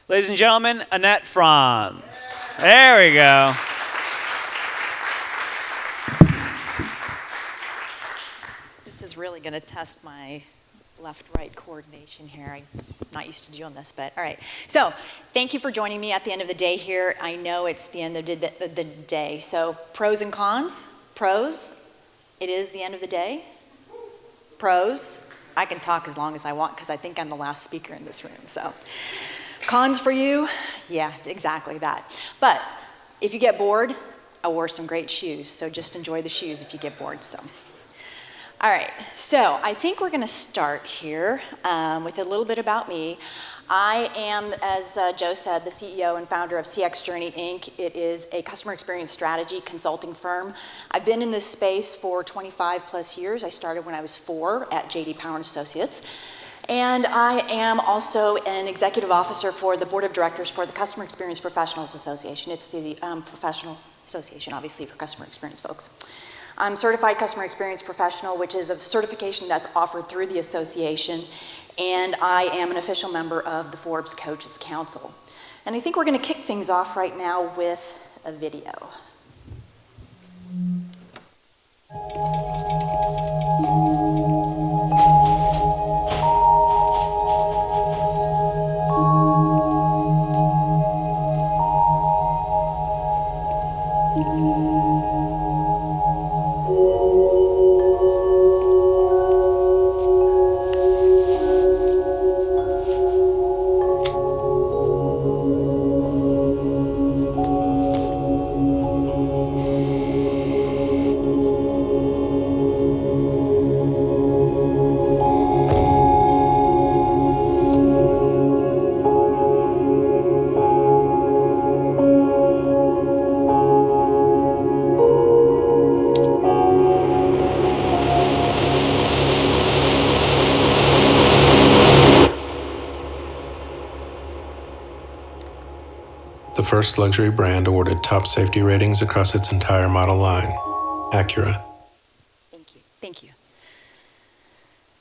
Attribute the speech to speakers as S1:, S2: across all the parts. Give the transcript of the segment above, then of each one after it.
S1: Ladies and gentlemen, Annette, Franz. There we go.
S2: This is really going to test my left-right coordination here. I'm not used to doing this, but all right. So thank you for joining me at the end of the day here. I know it's the end of the day. So pros and cons. Pros, it is the end of the day. Pros, I can talk as long as I want because I think I'm the last speaker in this room. So cons for you, yeah, exactly that. But if you get bored, I wore some great shoes. So just enjoy the shoes if you get bored. So. All right, so I think we're going to start here with a little bit about me. I am, as Joe said, the CEO and founder of CX Journey, Inc. It is a customer experience strategy consulting firm. I've been in this space for 25 plus years. I started when I was 4 at J.D. Power & Associates. And I am also an executive officer for the board of directors for the Customer Experience Professionals Association. It's the professional association, obviously, for customer experience folks. I'm Certified Customer Experience Professional, which is a certification that's offered through the association, and I am an official member of the Forbes Coaches Council. And I think we're going to kick things off right now with a video.
S3: The first luxury brand awarded top safety ratings across its entire model line, Acura.
S2: Thank you.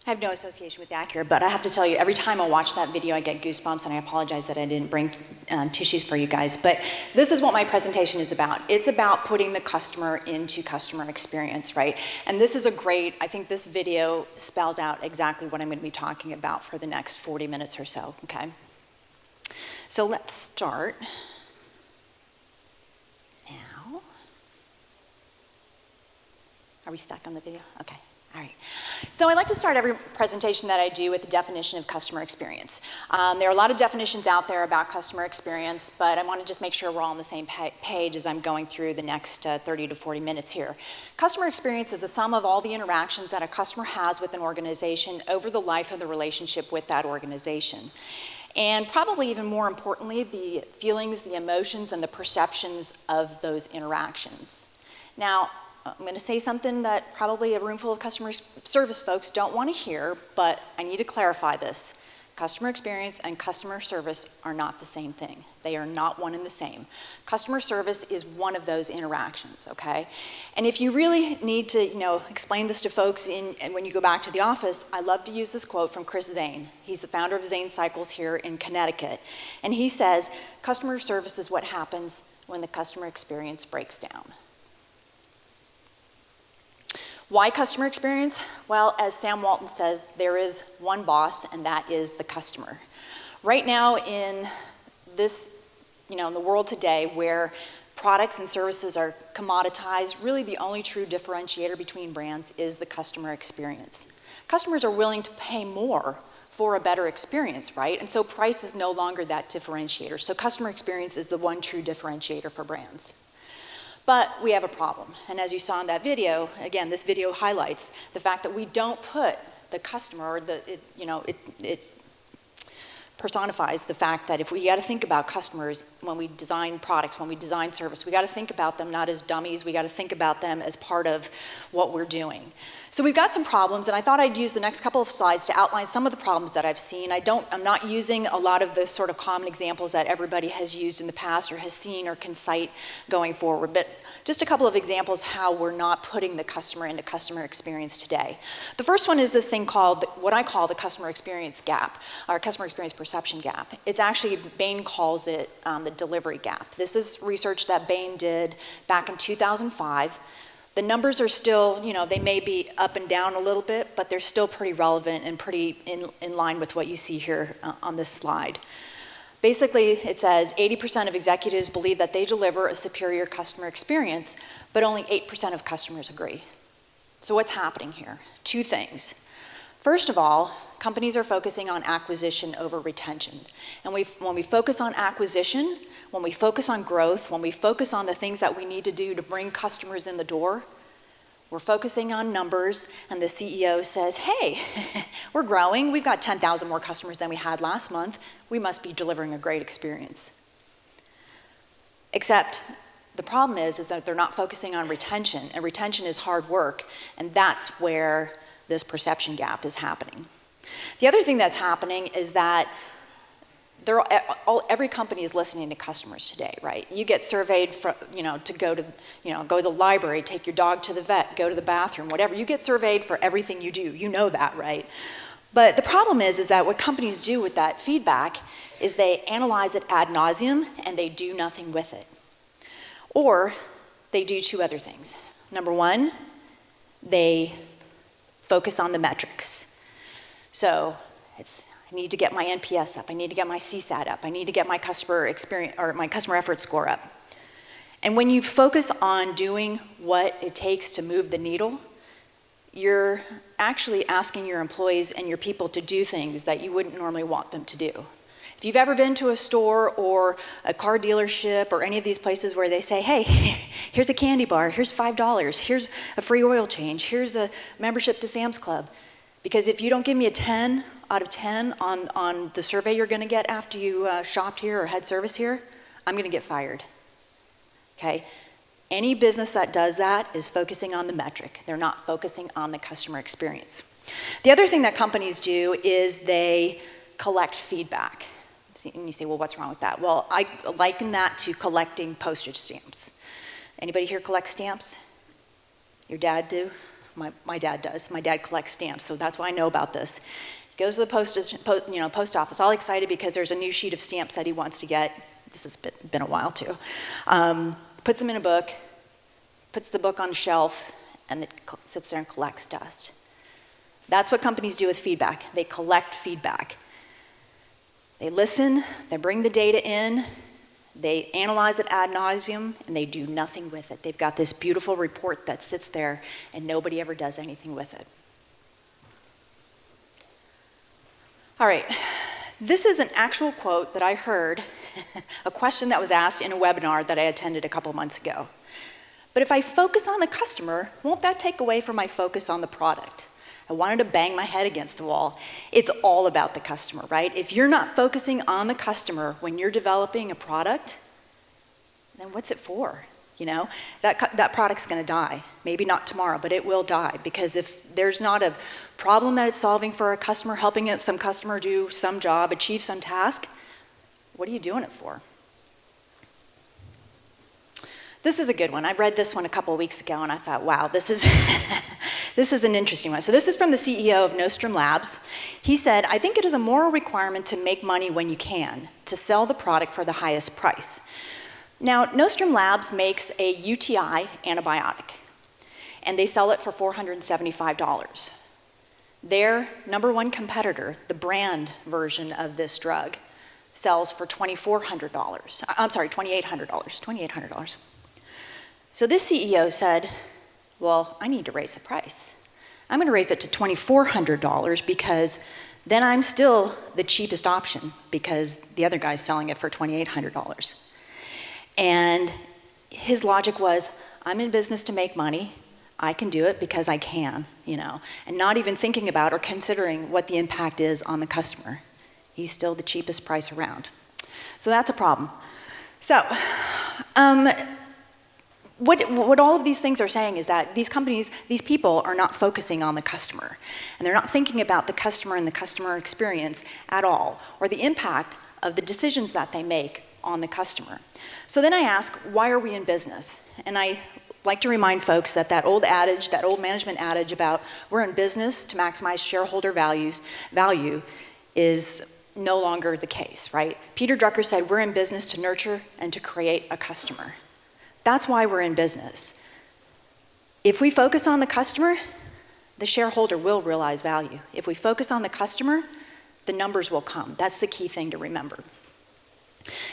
S2: I have no association with Acura, but I have to tell you, every time I watch that video, I get goosebumps, and I apologize that I didn't bring tissues for you guys. But this is what my presentation is about. It's about putting the customer into customer experience, right? And this is I think this video spells out exactly what I'm going to be talking about for the next 40 minutes or so, okay? So let's start. Now, are we stuck on the video? Okay, all right. So I like to start every presentation that I do with the definition of customer experience. There are a lot of definitions out there about customer experience, but I want to just make sure we're all on the same page as I'm going through the next 30 to 40 minutes here. Customer experience is a sum of all the interactions that a customer has with an organization over the life of the relationship with that organization. And probably even more importantly, the feelings, the emotions, and the perceptions of those interactions. Now, I'm going to say something that probably a room full of customer service folks don't want to hear, but I need to clarify this. Customer experience and customer service are not the same thing. They are not one and the same. Customer service is one of those interactions, okay? And if you really need to, explain this to folks when you go back to the office, I love to use this quote from Chris Zane. He's the founder of Zane Cycles here in Connecticut. And he says, customer service is what happens when the customer experience breaks down. Why customer experience? Well, as Sam Walton says, there is one boss, and that is the customer. Right now in this, in the world today where products and services are commoditized, really the only true differentiator between brands is the customer experience. Customers are willing to pay more for a better experience, right? And so price is no longer that differentiator. So customer experience is the one true differentiator for brands. But we have a problem. And as you saw in that video, again, this video highlights the fact that we don't put the customer, or it personifies the fact that if we got to think about customers when we design products, when we design service, we got to think about them not as dummies, we got to think about them as part of what we're doing. So we've got some problems, and I thought I'd use the next couple of slides to outline some of the problems that I've seen. I'm not using a lot of the sort of common examples that everybody has used in the past or has seen or can cite going forward, but just a couple of examples how we're not putting the customer into customer experience today. The first one is this thing called, what I call the customer experience gap, or customer experience perception gap. It's actually, Bain calls it the delivery gap. This is research that Bain did back in 2005. The numbers are still, they may be up and down a little bit, but they're still pretty relevant and pretty in line with what you see here on this slide. Basically, it says 80% of executives believe that they deliver a superior customer experience, but only 8% of customers agree. So what's happening here? Two things. First of all, companies are focusing on acquisition over retention. And when we focus on acquisition, when we focus on growth, when we focus on the things that we need to do to bring customers in the door, we're focusing on numbers, and the CEO says, hey, we're growing. We've got 10,000 more customers than we had last month. We must be delivering a great experience. Except the problem is that they're not focusing on retention, and retention is hard work, and that's where this perception gap is happening. The other thing that's happening is that every company is listening to customers today, right? You get surveyed for, to go to the library, take your dog to the vet, go to the bathroom, whatever. You get surveyed for everything you do. You know that, right? But the problem is that what companies do with that feedback is they analyze it ad nauseum and they do nothing with it. Or they do two other things. Number one, they focus on the metrics. So I need to get my NPS up. I need to get my CSAT up. I need to get my customer experience or my customer effort score up. And when you focus on doing what it takes to move the needle, you're actually asking your employees and your people to do things that you wouldn't normally want them to do. If you've ever been to a store or a car dealership or any of these places where they say, hey, here's a candy bar, here's $5, here's a free oil change, here's a membership to Sam's Club. Because if you don't give me a 10 out of 10 on the survey you're gonna get after you shopped here or had service here, I'm gonna get fired, okay? Any business that does that is focusing on the metric. They're not focusing on the customer experience. The other thing that companies do is they collect feedback. And you say, well, what's wrong with that? Well, I liken that to collecting postage stamps. Anybody here collect stamps? Your dad do? My dad does. My dad collects stamps, so that's why I know about this. He goes to the post office, all excited because there's a new sheet of stamps that he wants to get. This has been a while too. Puts them in a book, puts the book on a shelf, and it sits there and collects dust. That's what companies do with feedback. They collect feedback. They listen, they bring the data in, they analyze it ad nauseum, and they do nothing with it. They've got this beautiful report that sits there, and nobody ever does anything with it. All right, this is an actual quote that I heard, a question that was asked in a webinar that I attended a couple months ago. But if I focus on the customer, won't that take away from my focus on the product? I wanted to bang my head against the wall. It's all about the customer, right? If you're not focusing on the customer when you're developing a product, then what's it for? That product's gonna die. Maybe not tomorrow, but it will die, because if there's not a problem that it's solving for a customer, helping some customer do some job, achieve some task, what are you doing it for? This is a good one. I read this one a couple of weeks ago and I thought, wow, this is this is an interesting one. So this is from the CEO of Nostrum Labs. He said, I think it is a moral requirement to make money when you can, to sell the product for the highest price. Now, Nostrum Labs makes a UTI antibiotic, and they sell it for $475. Their number one competitor, the brand version of this drug, sells for $2,800. $2,800. So this CEO said, well, I need to raise the price. I'm gonna raise it to $2,400 because then I'm still the cheapest option because the other guy's selling it for $2,800. And his logic was, I'm in business to make money. I can do it because I can, and not even thinking about or considering what the impact is on the customer. He's still the cheapest price around. So that's a problem. So, what all of these things are saying is that these companies, these people are not focusing on the customer. And they're not thinking about the customer and the customer experience at all, or the impact of the decisions that they make on the customer. So then I ask, why are we in business? And I like to remind folks that that old management adage about we're in business to maximize shareholder value is no longer the case, right? Peter Drucker said, we're in business to nurture and to create a customer. That's why we're in business. If we focus on the customer, the shareholder will realize value. If we focus on the customer, the numbers will come. That's the key thing to remember.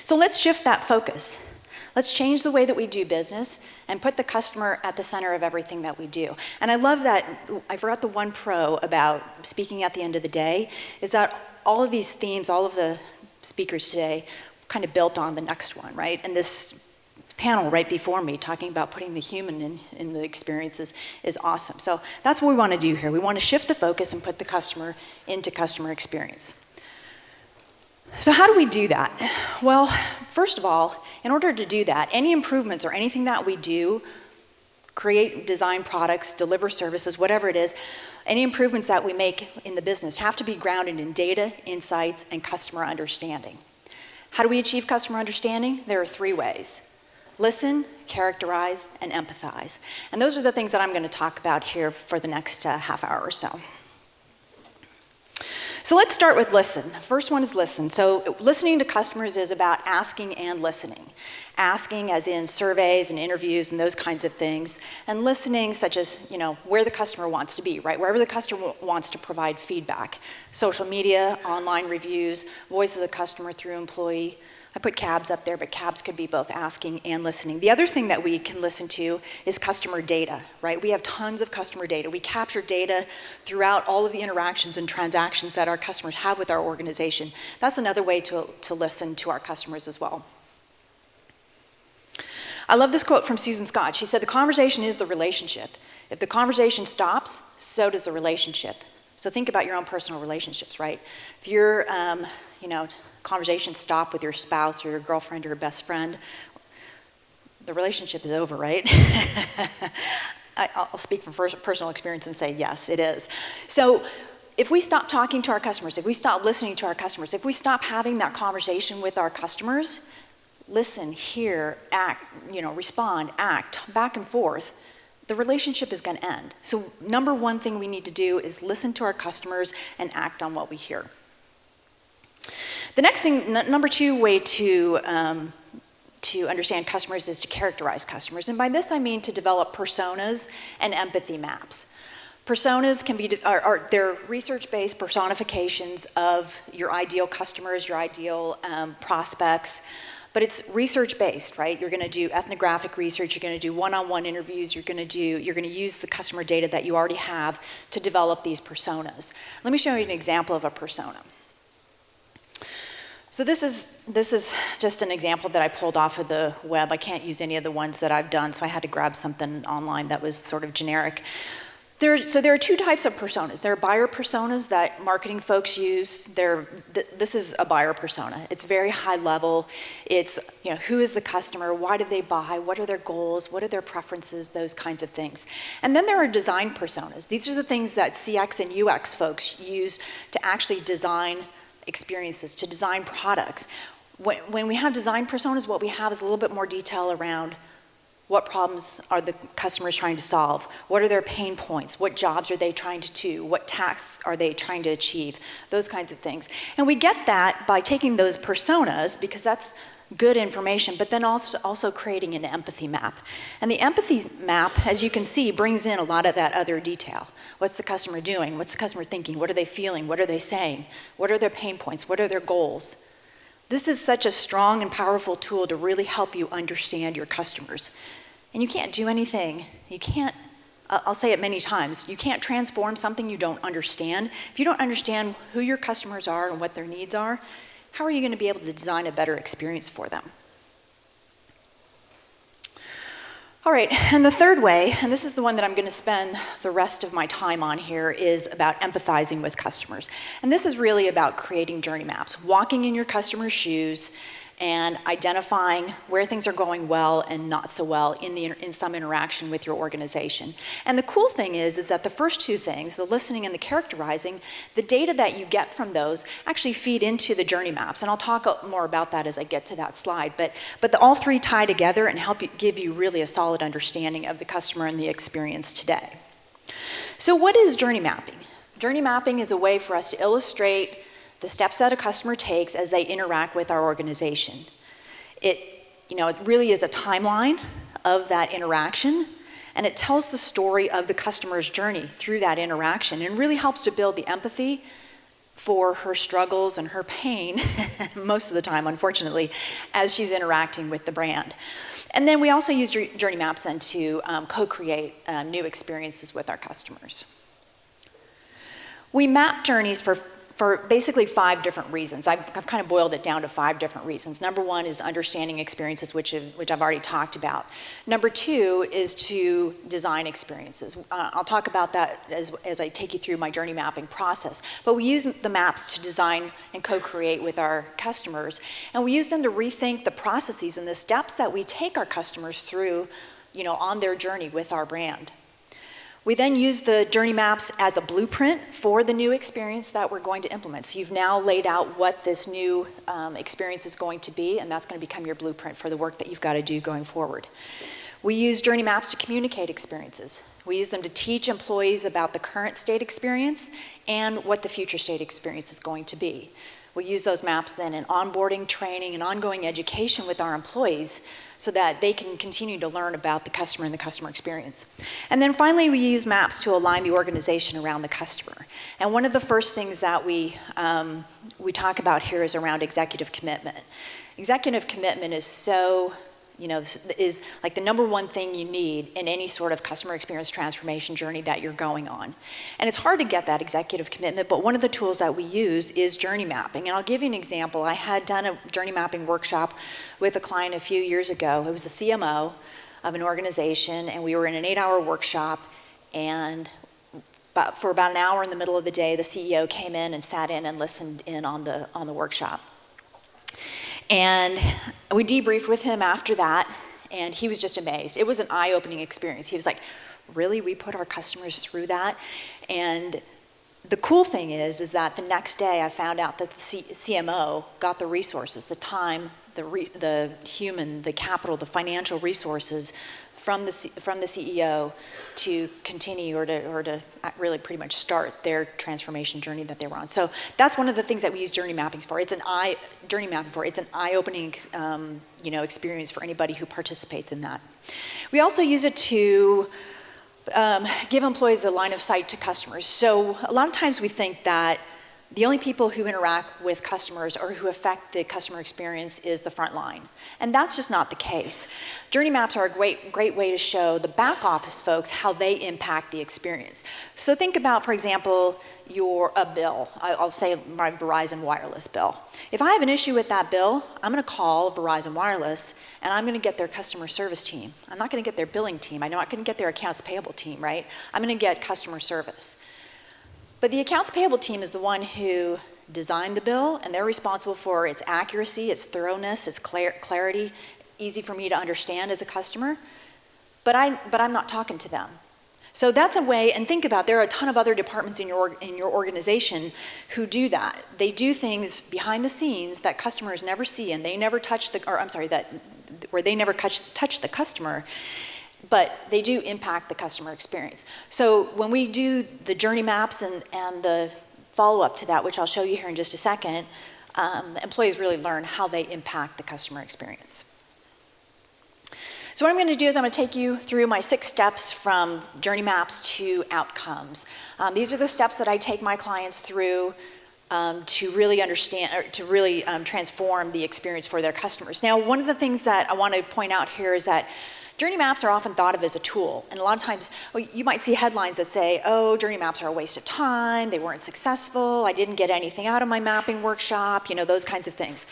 S2: So let's shift that focus. Let's change the way that we do business and put the customer at the center of everything that we do. And I love that, I forgot the one pro about speaking at the end of the day, is that all of these themes, all of the speakers today kind of built on the next one, right? And this panel right before me talking about putting the human in the experiences is awesome. So that's what we want to do here. We want to shift the focus and put the customer into customer experience. So how do we do that? Well, first of all, in order to do that, any improvements or anything that we do, create, design products, deliver services, whatever it is, any improvements that we make in the business have to be grounded in data, insights, and customer understanding. How do we achieve customer understanding? There are 3 ways. Listen, characterize, and empathize. And those are the things that I'm going to talk about here for the next half hour or so. So let's start with listen. The first one is listen. So listening to customers is about asking and listening. Asking as in surveys and interviews and those kinds of things. And listening such as, where the customer wants to be, right? Wherever the customer wants to provide feedback. Social media, online reviews, voice of the customer through employee. I put cabs up there, but cabs could be both asking and listening. The other thing that we can listen to is customer data, right? We have tons of customer data. We capture data throughout all of the interactions and transactions that our customers have with our organization. That's another way to listen to our customers as well. I love this quote from Susan Scott. She said, the conversation is the relationship. If the conversation stops, so does the relationship. So think about your own personal relationships, right? If your, conversations stop with your spouse or your girlfriend or your best friend, the relationship is over, right? I'll speak from personal experience and say, yes, it is. So if we stop talking to our customers, if we stop listening to our customers, if we stop having that conversation with our customers, listen, hear, act, respond, act, back and forth, the relationship is going to end. So number one thing we need to do is listen to our customers and act on what we hear. The next thing, number 2 way to understand customers is to characterize customers. And by this I mean to develop personas and empathy maps. Personas can be, they're research-based personifications of your ideal customers, your ideal prospects. But it's research-based, right? You're going to do ethnographic research. You're going to do one-on-one interviews. You're going to use the customer data that you already have to develop these personas. Let me show you an example of a persona. So this is just an example that I pulled off of the web. I can't use any of the ones that I've done, so I had to grab something online that was sort of generic. So there are 2 types of personas. There are buyer personas that marketing folks use. This is a buyer persona. It's very high level. It's, who is the customer? Why did they buy? What are their goals? What are their preferences? Those kinds of things. And then there are design personas. These are the things that CX and UX folks use to actually design experiences, to design products. When we have design personas, what we have is a little bit more detail around what problems are the customers trying to solve? What are their pain points? What jobs are they trying to do? What tasks are they trying to achieve? Those kinds of things. And we get that by taking those personas, because that's good information, but then also creating an empathy map. And the empathy map, as you can see, brings in a lot of that other detail. What's the customer doing? What's the customer thinking? What are they feeling? What are they saying? What are their pain points? What are their goals? This is such a strong and powerful tool to really help you understand your customers. And you can't do anything. You can't, I'll say it many times, you can't transform something you don't understand. If you don't understand who your customers are and what their needs are, how are you going to be able to design a better experience for them? All right, and the third way, and this is the one that I'm going to spend the rest of my time on here, is about empathizing with customers. And this is really about creating journey maps, walking in your customer's shoes and identifying where things are going well and not so well in some interaction with your organization. And the cool thing is that the first 2 things, the listening and the characterizing, the data that you get from those actually feed into the journey maps. And I'll talk more about that as I get to that slide. But all 3 tie together and help give you really a solid understanding of the customer and the experience today. So what is journey mapping? Journey mapping is a way for us to illustrate the steps that a customer takes as they interact with our organization. It really is a timeline of that interaction, and it tells the story of the customer's journey through that interaction, and really helps to build the empathy for her struggles and her pain, most of the time, unfortunately, as she's interacting with the brand. And then we also use journey maps then to co-create new experiences with our customers. We map journeys for basically 5 different reasons. I've kind of boiled it down to 5 different reasons. Number 1 is understanding experiences, which I've already talked about. Number 2 is to design experiences. I'll talk about that as I take you through my journey mapping process. But we use the maps to design and co-create with our customers, and we use them to rethink the processes and the steps that we take our customers through, on their journey with our brand. We then use the journey maps as a blueprint for the new experience that we're going to implement. So you've now laid out what this new experience is going to be, and that's going to become your blueprint for the work that you've got to do going forward. We use journey maps to communicate experiences. We use them to teach employees about the current state experience and what the future state experience is going to be. We use those maps then in onboarding, training, and ongoing education with our employees so that they can continue to learn about the customer and the customer experience. And then finally, we use maps to align the organization around the customer. And one of the first things that we talk about here is around executive commitment. Executive commitment is is like the number 1 thing you need in any sort of customer experience transformation journey that you're going on. And it's hard to get that executive commitment, but one of the tools that we use is journey mapping. And I'll give you an example. I had done a journey mapping workshop with a client a few years ago. It was a CMO of an organization, and we were in an 8-hour workshop, and for about an hour in the middle of the day, the CEO came in and sat in and listened in on the workshop. And we debriefed with him after that, and he was just amazed. It was an eye-opening experience. He was like, really, we put our customers through that? And the cool thing is that the next day I found out that the CMO got the resources, the time, the human, the capital, the financial resources from the CEO to continue or to really pretty much start their transformation journey that they were on. So that's one of the things that we use journey mapping for. It's an eye-opening experience for anybody who participates in that. We also use it to give employees a line of sight to customers. So a lot of times we think that the only people who interact with customers or who affect the customer experience is the front line. And that's just not the case. Journey maps are a great way to show the back office folks how they impact the experience. So think about, for example, a bill. I'll say my Verizon Wireless bill. If I have an issue with that bill, I'm going to call Verizon Wireless, and I'm going to get their customer service team. I'm not going to get their billing team. I'm not going to get their accounts payable team, right? I'm going to get customer service. But the accounts payable team is the one who designed the bill, and they're responsible for its accuracy, its thoroughness, its clarity, easy for me to understand as a customer. But I'm not talking to them. So that's a way, and think about, there are a ton of other departments in your organization who do that. They do things behind the scenes that customers never see, and they never touch where they never touch the customer. But they do impact the customer experience. So when we do the journey maps and the follow-up to that, which I'll show you here in just a second, employees really learn how they impact the customer experience. So what I'm going to do is I'm going to take you through my 6 steps from journey maps to outcomes. These are the steps that I take my clients through to really understand, or to really transform the experience for their customers. Now, one of the things that I want to point out here is that journey maps are often thought of as a tool, and a lot of times you might see headlines that say, oh, journey maps are a waste of time, they weren't successful, I didn't get anything out of my mapping workshop, those kinds of things.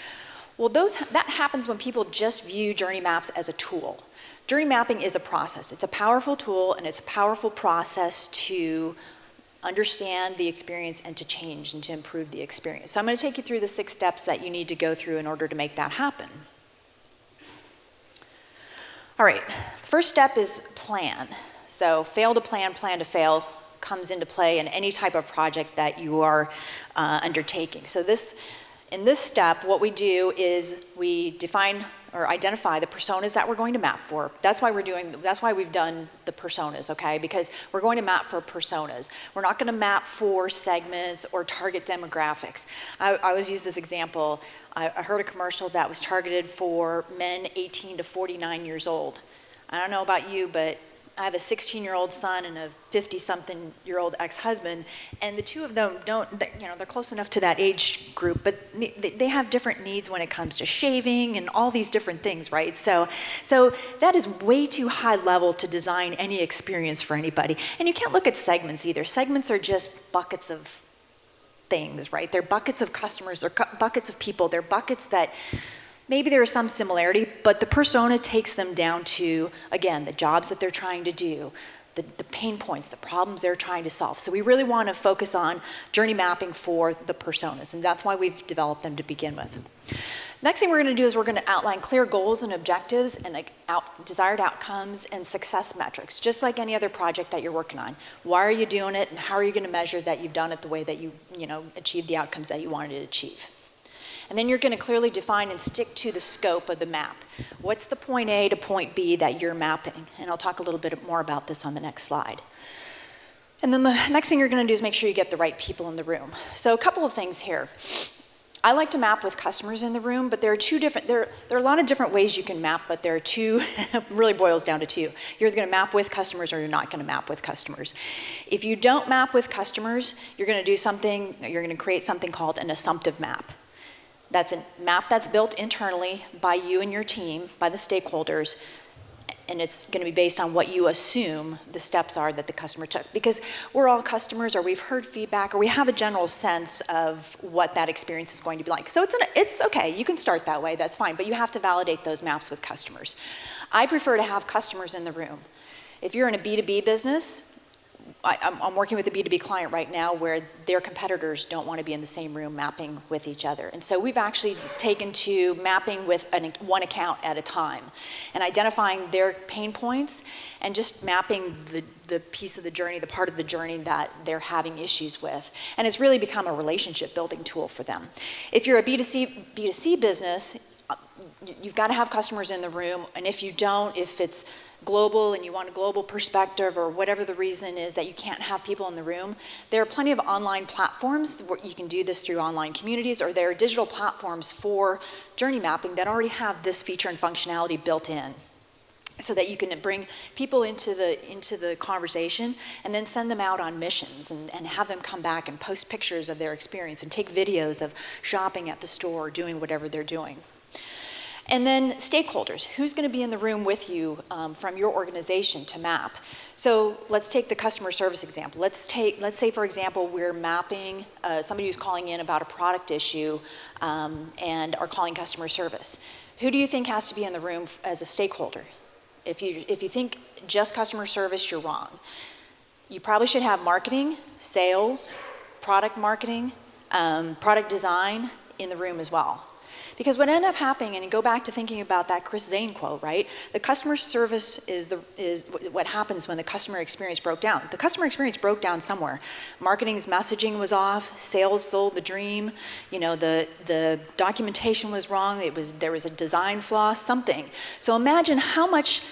S2: Well, that happens when people just view journey maps as a tool. Journey mapping is a process. It's a powerful tool, and it's a powerful process to understand the experience and to change and to improve the experience. So I'm going to take you through the 6 steps that you need to go through in order to make that happen. All right, first step is plan. So fail to plan, plan to fail comes into play in any type of project that you are undertaking. So this In this step, what we do is we define or identify the personas that we're going to map for. That's why we've done the personas, okay? Because we're going to map for personas. We're not gonna map for segments or target demographics. I always use this example. I heard a commercial that was targeted for men 18 to 49 years old. I don't know about you, but I have a 16-year-old son and a 50-something-year-old ex-husband, and the two of them they're close enough to that age group, but they have different needs when it comes to shaving and all these different things, right? So that is way too high level to design any experience for anybody. And you can't look at segments either. Segments are just buckets of things, right? They're buckets of customers, they're buckets of people, they're buckets that maybe there is some similarity, but the persona takes them down to, again, the jobs that they're trying to do, the pain points, the problems they're trying to solve. So we really want to focus on journey mapping for the personas, and that's why we've developed them to begin with. Next thing we're going to do is we're going to outline clear goals and objectives and desired outcomes and success metrics, just like any other project that you're working on. Why are you doing it, and how are you going to measure that you've done it the way that you achieved the outcomes that you wanted to achieve? And then you're going to clearly define and stick to the scope of the map. What's the point A to point B that you're mapping? And I'll talk a little bit more about this on the next slide. And then the next thing you're going to do is make sure you get the right people in the room. So a couple of things here. I like to map with customers in the room, but there are a lot of different ways you can map, but there are two, it really boils down to two. You're either going to map with customers or you're not going to map with customers. If you don't map with customers, you're going to create something called an assumptive map. That's a map that's built internally by you and your team, by the stakeholders, and it's going to be based on what you assume the steps are that the customer took. Because we're all customers, or we've heard feedback, or we have a general sense of what that experience is going to be like. So it's okay, you can start that way, that's fine, but you have to validate those maps with customers. I prefer to have customers in the room. If you're in a B2B business, I'm working with a B2B client right now where their competitors don't want to be in the same room mapping with each other. And so we've actually taken to mapping with one account at a time and identifying their pain points and just mapping the piece of the journey, the part of the journey that they're having issues with. And it's really become a relationship building tool for them. If you're a B2C business, you've got to have customers in the room, and if you don't, if it's global and you want a global perspective or whatever the reason is that you can't have people in the room, there are plenty of online platforms where you can do this through online communities, or there are digital platforms for journey mapping that already have this feature and functionality built in, so that you can bring people into the conversation and then send them out on missions and have them come back and post pictures of their experience and take videos of shopping at the store or doing whatever they're doing. And then stakeholders, who's going to be in the room with you from your organization to map? So let's take the customer service example. Let's say, for example, we're mapping somebody who's calling in about a product issue and are calling customer service. Who do you think has to be in the room as a stakeholder? If you think just customer service, you're wrong. You probably should have marketing, sales, product marketing, product design in the room as well. Because what ended up happening, and you go back to thinking about that Chris Zane quote, right? The customer service is what happens when the customer experience broke down. The customer experience broke down somewhere. Marketing's messaging was off, sales sold the dream, the documentation was wrong, there was a design flaw, something. So imagine how much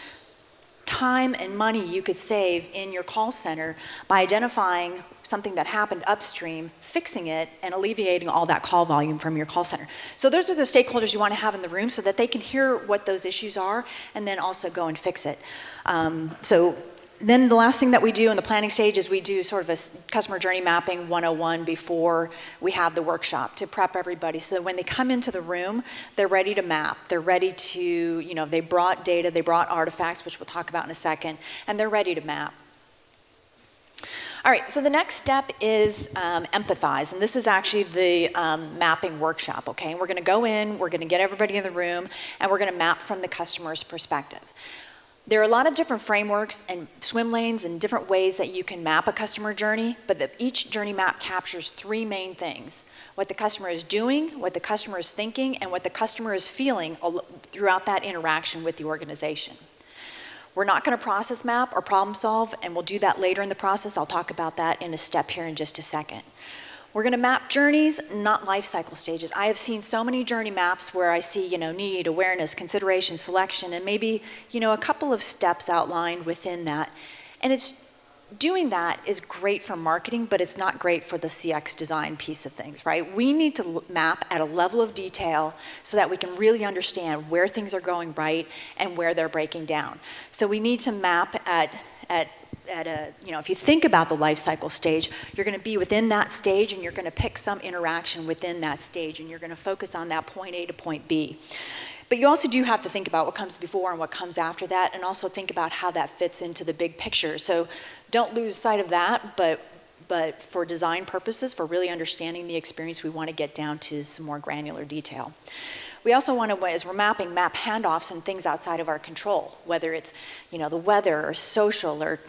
S2: time and money you could save in your call center by identifying something that happened upstream, fixing it, and alleviating all that call volume from your call center. So those are the stakeholders you want to have in the room so that they can hear what those issues are and then also go and fix it. So then the last thing that we do in the planning stage is we do sort of a customer journey mapping 101 before we have the workshop to prep everybody so that when they come into the room, they're ready to map. They're ready to, they brought data, they brought artifacts, which we'll talk about in a second, and they're ready to map. All right, so the next step is empathize, and this is actually the mapping workshop, okay? And we're gonna go in, we're gonna get everybody in the room, and we're gonna map from the customer's perspective. There are a lot of different frameworks and swim lanes and different ways that you can map a customer journey, but each journey map captures three main things: what the customer is doing, what the customer is thinking, and what the customer is feeling throughout that interaction with the organization. We're not going to process map or problem solve, and we'll do that later in the process. I'll talk about that in a step here in just a second. We're going to map journeys, not life cycle stages. I have seen so many journey maps where I see, need, awareness, consideration, selection, and maybe, a couple of steps outlined within that. And doing that is great for marketing, but it's not great for the CX design piece of things, right? We need to map at a level of detail so that we can really understand where things are going right and where they're breaking down. So we need to map at a, if you think about the life cycle stage, you're going to be within that stage and you're going to pick some interaction within that stage and you're going to focus on that point A to point B. But you also do have to think about what comes before and what comes after that, and also think about how that fits into the big picture. So don't lose sight of that, but for design purposes, for really understanding the experience, we want to get down to some more granular detail. We also want to, as we're mapping, map handoffs and things outside of our control, whether it's the weather or social or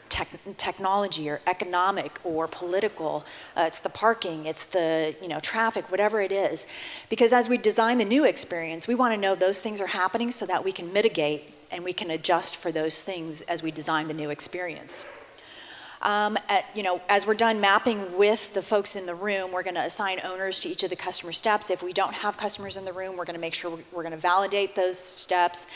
S2: technology or economic or political. It's the parking, it's the traffic, whatever it is. Because as we design the new experience, we want to know those things are happening so that we can mitigate and we can adjust for those things as we design the new experience. As we're done mapping with the folks in the room, we're going to assign owners to each of the customer steps. If we don't have customers in the room, we're going to make sure we're going to validate those steps.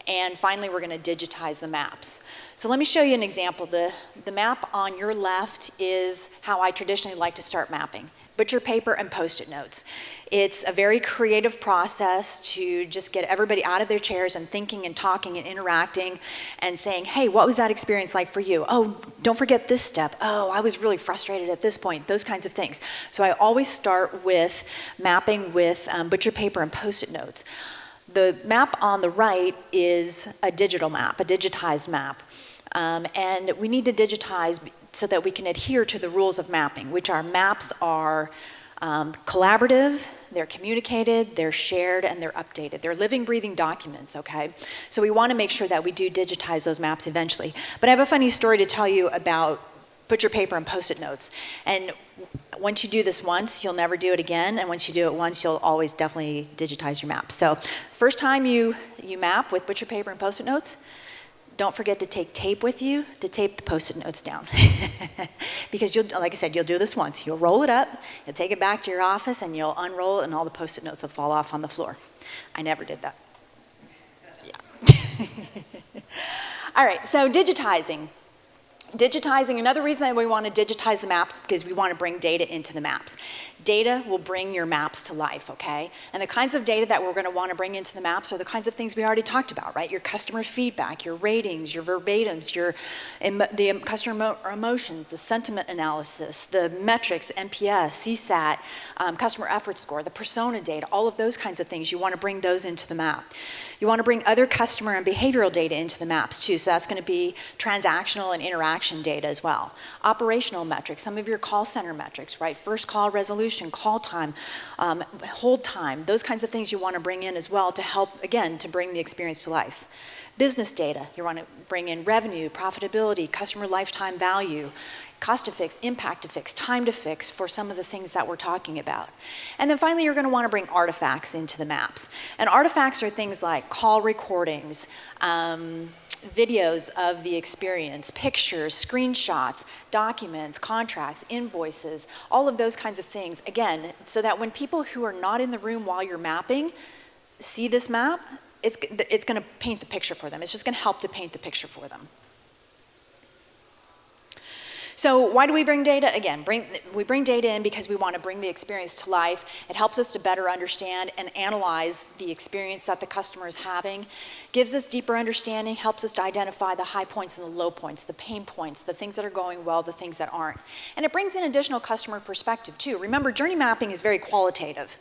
S2: And finally, we're going to digitize the maps. So let me show you an example. The map on your left is how I traditionally like to start mapping. Butcher paper and Post-it notes. It's a very creative process to just get everybody out of their chairs and thinking and talking and interacting and saying, hey, what was that experience like for you? Oh, don't forget this step. Oh, I was really frustrated at this point, those kinds of things. So I always start with mapping with butcher paper and Post-it notes. The map on the right is a digital map, a digitized map. And we need to digitize so that we can adhere to the rules of mapping, which our maps are collaborative, they're communicated, they're shared, and they're updated. They're living, breathing documents, okay? So we want to make sure that we do digitize those maps eventually. But I have a funny story to tell you about butcher paper and Post-it notes. And once you do this once, you'll never do it again. And once you do it once, you'll always definitely digitize your maps. So first time you map with butcher paper and Post-it notes, don't forget to take tape with you to tape the Post-it notes down. Because like I said, you'll do this once. You'll roll it up, you'll take it back to your office, and you'll unroll it, and all the Post-it notes will fall off on the floor. I never did that. Yeah. All right, so digitizing. Digitizing, another reason that we want to digitize the maps is because we want to bring data into the maps. Data will bring your maps to life, okay? And the kinds of data that we're going to want to bring into the maps are the kinds of things we already talked about, right? Your customer feedback, your ratings, your verbatims, the customer emotions, the sentiment analysis, the metrics, NPS, CSAT, customer effort score, the persona data, all of those kinds of things. You want to bring those into the map. You want to bring other customer and behavioral data into the maps too, so that's going to be transactional and interaction data as well. Operational metrics, some of your call center metrics, right? First call resolution, call time, hold time, those kinds of things you want to bring in as well to help, again, to bring the experience to life. Business data, you want to bring in revenue, profitability, customer lifetime value, cost to fix, impact to fix, time to fix for some of the things that we're talking about. And then finally, you're going to want to bring artifacts into the maps. And artifacts are things like call recordings, videos of the experience, pictures, screenshots, documents, contracts, invoices, all of those kinds of things. Again, so that when people who are not in the room while you're mapping see this map, it's going to paint the picture for them. It's just going to help to paint the picture for them. So why do we bring data? Again, we bring data in because we want to bring the experience to life. It helps us to better understand and analyze the experience that the customer is having, gives us deeper understanding, helps us to identify the high points and the low points, the pain points, the things that are going well, the things that aren't. And it brings in additional customer perspective too. Remember, journey mapping is very qualitative.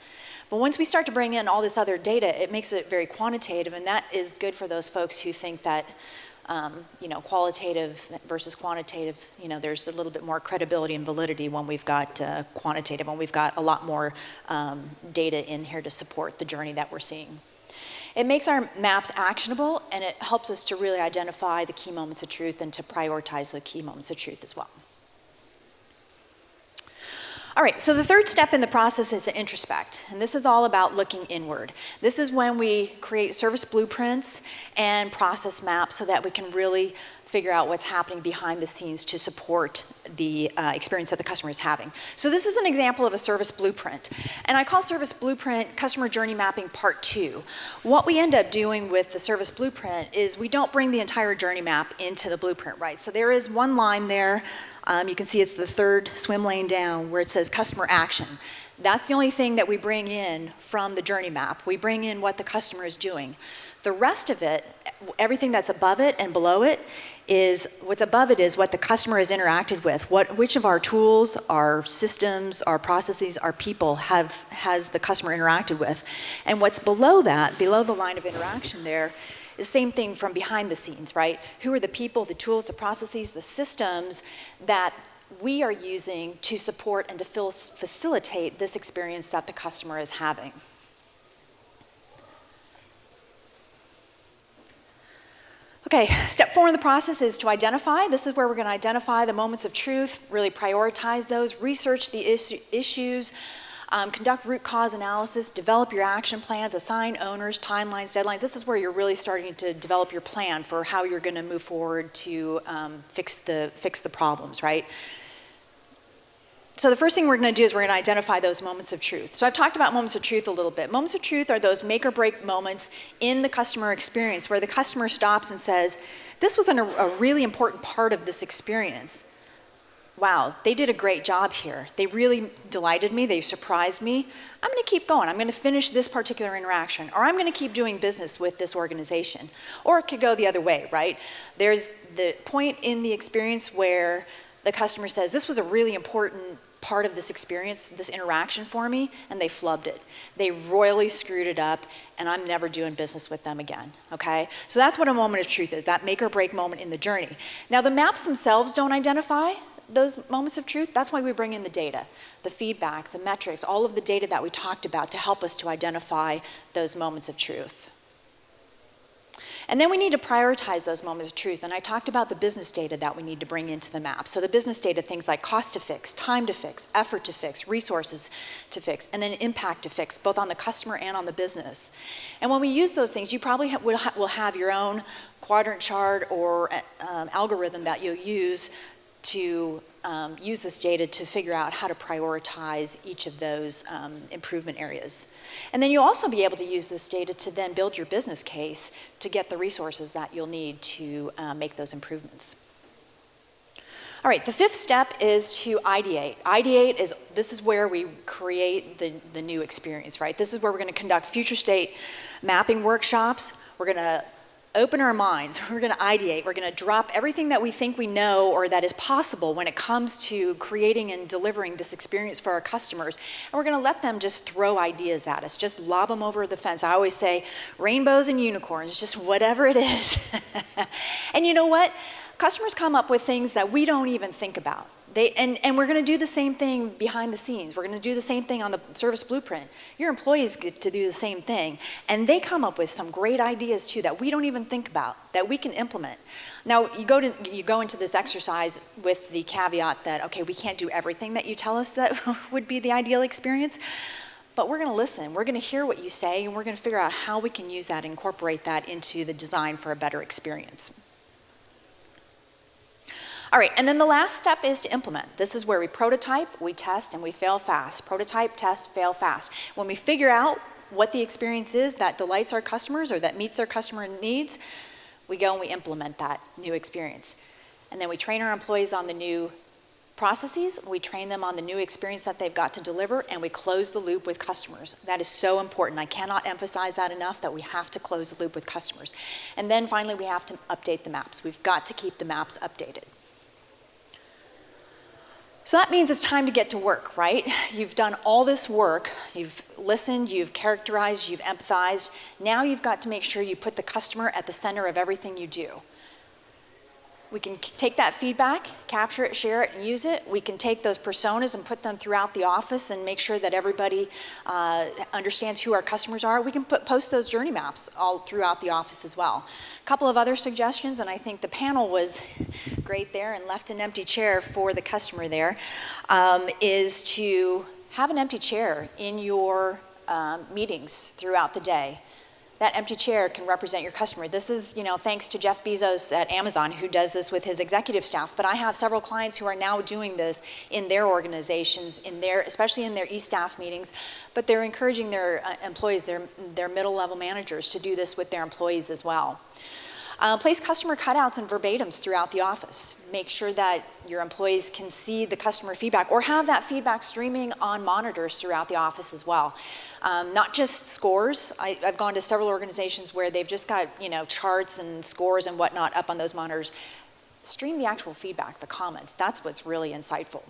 S2: But once we start to bring in all this other data, it makes it very quantitative, and that is good for those folks who think that qualitative versus quantitative, there's a little bit more credibility and validity when we've got quantitative, when we've got a lot more data in here to support the journey that we're seeing. It makes our maps actionable, and it helps us to really identify the key moments of truth and to prioritize the key moments of truth as well. All right, so the third step in the process is to introspect, and this is all about looking inward. This is when we create service blueprints and process maps so that we can really figure out what's happening behind the scenes to support the experience that the customer is having. So this is an example of a service blueprint. And I call service blueprint customer journey mapping part 2. What we end up doing with the service blueprint is we don't bring the entire journey map into the blueprint, right? So there is one line there. You can see it's the third swim lane down where it says customer action. That's the only thing that we bring in from the journey map. We bring in what the customer is doing. The rest of it, everything that's above it and below it, is what's above it is what the customer has interacted with. Which of our tools, our systems, our processes, our people has the customer interacted with. And what's below that, below the line of interaction there, is the same thing from behind the scenes, right? Who are the people, the tools, the processes, the systems that we are using to support and to facilitate this experience that the customer is having. Okay, step 4 in the process is to identify. This is where we're going to identify the moments of truth, really prioritize those, research the issues, conduct root cause analysis, develop your action plans, assign owners, timelines, deadlines. This is where you're really starting to develop your plan for how you're going to move forward to fix the problems, right? So the first thing we're going to do is we're going to identify those moments of truth. So I've talked about moments of truth a little bit. Moments of truth are those make or break moments in the customer experience where the customer stops and says, this was a really important part of this experience. Wow, they did a great job here. They really delighted me. They surprised me. I'm going to keep going. I'm going to finish this particular interaction, or I'm going to keep doing business with this organization. Or it could go the other way, right? There's the point in the experience where the customer says, this was a really important part of this experience, this interaction for me, and they flubbed it. They royally screwed it up, and I'm never doing business with them again, okay? So that's what a moment of truth is, that make or break moment in the journey. Now, the maps themselves don't identify those moments of truth. That's why we bring in the data, the feedback, the metrics, all of the data that we talked about to help us to identify those moments of truth. And then we need to prioritize those moments of truth. And I talked about the business data that we need to bring into the map. So the business data, things like cost to fix, time to fix, effort to fix, resources to fix, and then impact to fix, both on the customer and on the business. And when we use those things, you probably will have your own quadrant chart or algorithm that you'll use to use this data to figure out how to prioritize each of those improvement areas. And then you'll also be able to use this data to then build your business case to get the resources that you'll need to make those improvements. All right, the 5th step is to ideate. Ideate is, this is where we create the new experience, right? This is where we're going to conduct future state mapping workshops. We're going to open our minds, we're going to ideate, we're going to drop everything that we think we know or that is possible when it comes to creating and delivering this experience for our customers, and we're going to let them just throw ideas at us, just lob them over the fence. I always say rainbows and unicorns, just whatever it is. And you know what? Customers come up with things that we don't even think about. And we're going to do the same thing behind the scenes. We're going to do the same thing on the service blueprint. Your employees get to do the same thing. And they come up with some great ideas too that we don't even think about, that we can implement. Now, you go into this exercise with the caveat that, okay, we can't do everything that you tell us that would be the ideal experience. But we're going to listen. We're going to hear what you say, and we're going to figure out how we can use that and incorporate that into the design for a better experience. All right, and then the last step is to implement. This is where we prototype, we test, and we fail fast. Prototype, test, fail fast. When we figure out what the experience is that delights our customers or that meets their customer needs, we go and we implement that new experience. And then we train our employees on the new processes, we train them on the new experience that they've got to deliver, and we close the loop with customers. That is so important. I cannot emphasize that enough, that we have to close the loop with customers. And then finally, we have to update the maps. We've got to keep the maps updated. So that means it's time to get to work, right? You've done all this work, you've listened, you've characterized, you've empathized. Now you've got to make sure you put the customer at the center of everything you do. We can take that feedback, capture it, share it, and use it. We can take those personas and put them throughout the office and make sure that everybody understands who our customers are. We can post those journey maps all throughout the office as well. A couple of other suggestions, and I think the panel was great there and left an empty chair for the customer there, is to have an empty chair in your meetings throughout the day. that empty chair can represent your customer. This is, thanks to Jeff Bezos at Amazon, who does this with his executive staff. But I have several clients who are now doing this in their organizations, especially in their e-staff meetings. But they're encouraging their employees, their middle-level managers, to do this with their employees as well. Place customer cutouts and verbatims throughout the office. Make sure that your employees can see the customer feedback, or have that feedback streaming on monitors throughout the office as well. Not just scores. I've gone to several organizations where they've just got charts and scores and whatnot up on those monitors. Stream the actual feedback, the comments. That's what's really insightful.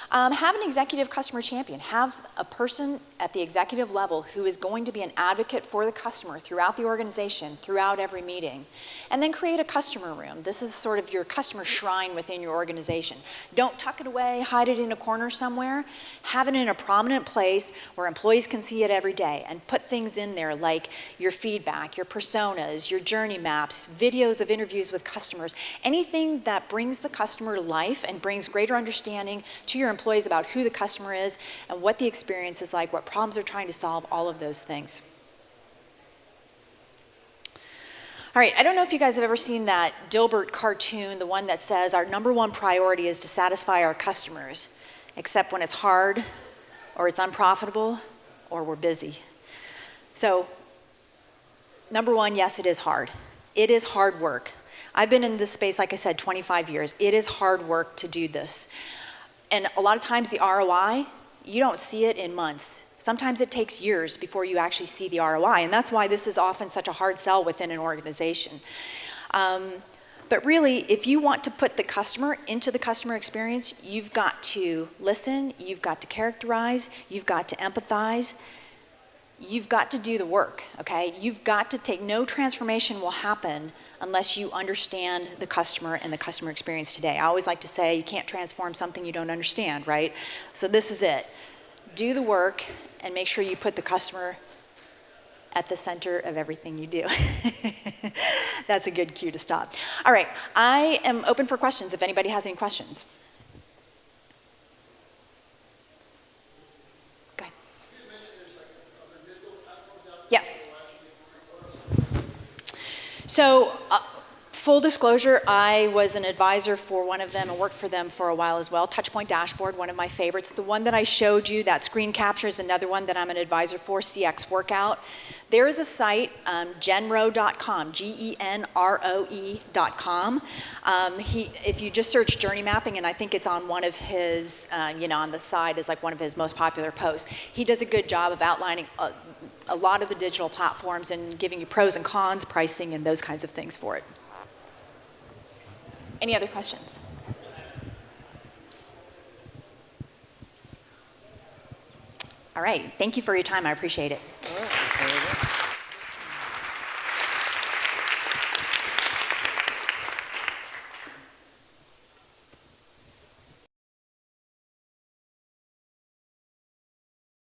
S2: Have an executive customer champion. Have a person at the executive level who is going to be an advocate for the customer throughout the organization, throughout every meeting. And then create a customer room. This is sort of your customer shrine within your organization. Don't tuck it away, hide it in a corner somewhere. Have it in a prominent place where employees can see it every day, and put things in there like your feedback, your personas, your journey maps, videos of interviews with customers, anything that brings the customer to life and brings greater understanding to your employees about who the customer is and what the experience is like, what problems they're trying to solve, all of those things. All right, I don't know if you guys have ever seen that Dilbert cartoon, the one that says our #1 priority is to satisfy our customers, except when it's hard, or it's unprofitable, or we're busy. So, #1, yes, it is hard. It is hard work. I've been in this space, like I said, 25 years. It is hard work to do this. And a lot of times the ROI, you don't see it in months. Sometimes it takes years before you actually see the ROI, and that's why this is often such a hard sell within an organization. But really, if you want to put the customer into the customer experience, you've got to listen, you've got to characterize, you've got to empathize, you've got to do the work, okay? You've got to take, no transformation will happen unless you understand the customer and the customer experience today. I always like to say you can't transform something you don't understand, right? So this is it. Do the work and make sure you put the customer at the center of everything you do. That's a good cue to stop. All right, I am open for questions if anybody has any questions. Go ahead. Yes. So, full disclosure, I was an advisor for one of them and worked for them for a while as well. Touchpoint Dashboard, one of my favorites. The one that I showed you, that screen capture, is another one that I'm an advisor for, CX Workout. There is a site, genroe.com, GENROE.com. If you just search journey mapping, and I think it's on one of his, on the side is like one of his most popular posts, he does a good job of outlining a lot of the digital platforms and giving you pros and cons, pricing, and those kinds of things for it. Any other questions? All right, thank you for your time, I appreciate it.